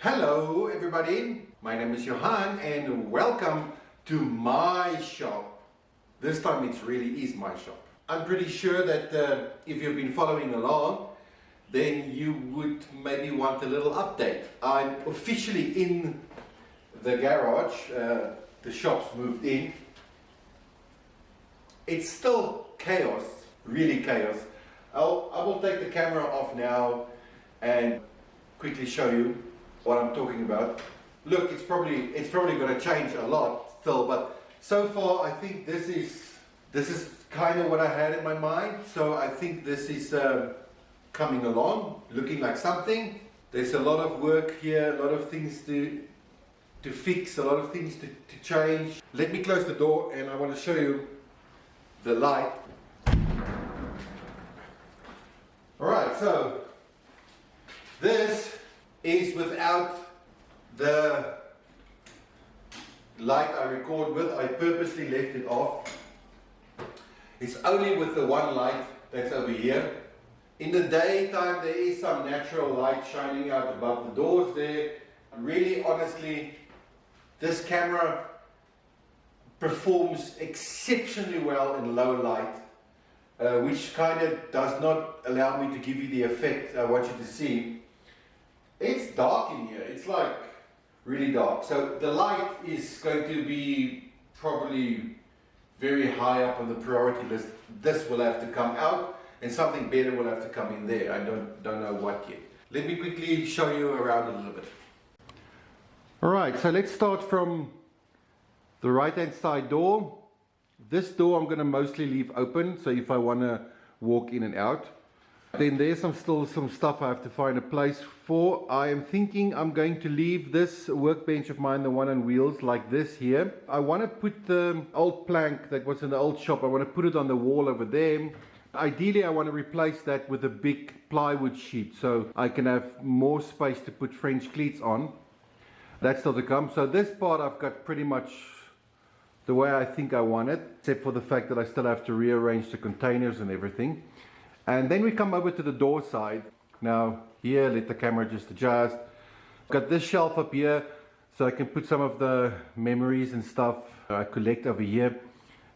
Hello everybody, my name is Johan and welcome to my shop. This time it really is my shop. I'm pretty sure that if you've been following along, then you would maybe want a little update. I'm officially in the garage, the shop's moved in. It's still chaos, really chaos. I will take the camera off now and quickly show you what I'm talking about. Look, it's probably going to change a lot still, but so far I think this is kind of what I had in my mind. So I think this is coming along, looking like something. There's a lot of work here, a lot of things to fix, a lot of things to change. Let me close the door and I want to show you the light. Alright, so this is without the light I record with. I purposely left it off. It's only with the one light that's over here. In the daytime there is some natural light shining out above the doors there. Really, honestly, this camera performs exceptionally well in low light, which kind of does not allow me to give you the effect I want you to see. It's dark in here, it's like really dark. So the light is going to be probably very high up on the priority list. This will have to come out and something better will have to come in there. I don't know what yet. Let me quickly show you around a little bit. Alright, so let's start from the right hand side door. This door I'm going to mostly leave open, so if I want to walk in and out. Then there's still some stuff I have to find a place for. I am thinking I'm going to leave this workbench of mine, the one on wheels, like this here. I want to put the old plank that was in the old shop, I want to put it on the wall over there. Ideally I want to replace that with a big plywood sheet so I can have more space to put French cleats on. That's still to come. So this part I've got pretty much the way I think I want it, except for the fact that I still have to rearrange the containers and everything. And then we come over to the door side. Now here, let the camera just adjust. I've got this shelf up here so I can put some of the memories and stuff I collect over here.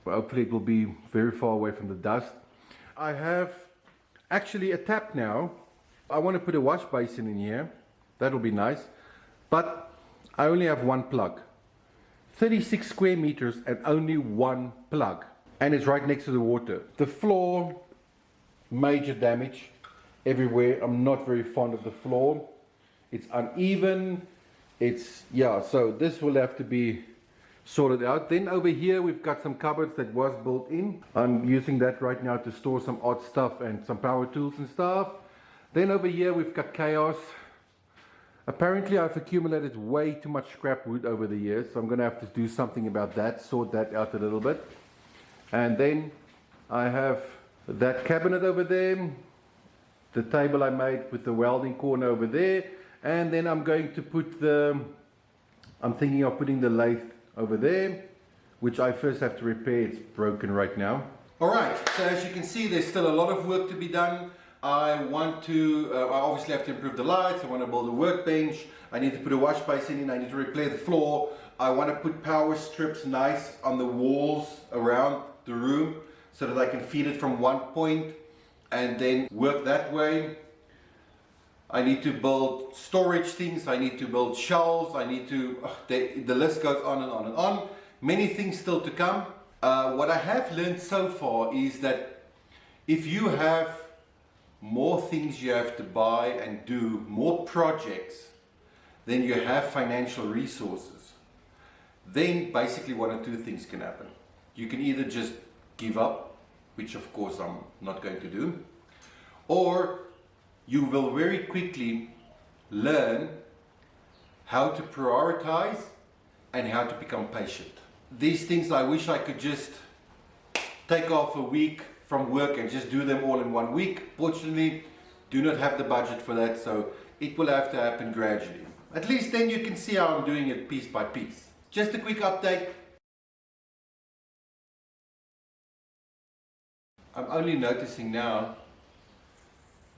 But hopefully it will be very far away from the dust. I have actually a tap now. I want to put a wash basin in here. That'll be nice. But I only have one plug. 36 square meters and only one plug. And it's right next to the water. The floor, major damage everywhere. I'm not very fond of the floor. It's uneven. So this will have to be sorted out. Then over here we've got some cupboards that was built in. I'm using that right now to store some odd stuff and some power tools and stuff. Then over here we've got chaos. Apparently I've accumulated way too much scrap wood over the years, so I'm going to have to do something about that, sort that out a little bit. And then I have that cabinet over there, the table I made with the welding corner over there, and then I'm going to put I'm thinking of putting the lathe over there, which I first have to repair. It's broken right now. Alright, so as you can see there's still a lot of work to be done. I obviously have to improve the lights, I want to build a workbench, I need to put a wash basin in, I need to repair the floor, I want to put power strips nice on the walls around the room so that I can feed it from one point and then work that way. I need to build storage things, I need to build shelves, I need to, the list goes on and on and on. Many things still to come. What I have learned so far is that if you have more things you have to buy and do, more projects, then you have financial resources. Then basically one or two things can happen. You can either just give up, which of course I'm not going to do, or you will very quickly learn how to prioritize and how to become patient. These things I wish I could just take off a week from work and just do them all in 1 week. Fortunately, do not have the budget for that, so it will have to happen gradually. At least then you can see how I'm doing it piece by piece. Just a quick update. I'm only noticing now,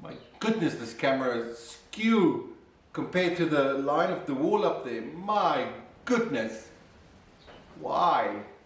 my goodness, this camera is skew compared to the line of the wall up there, my goodness.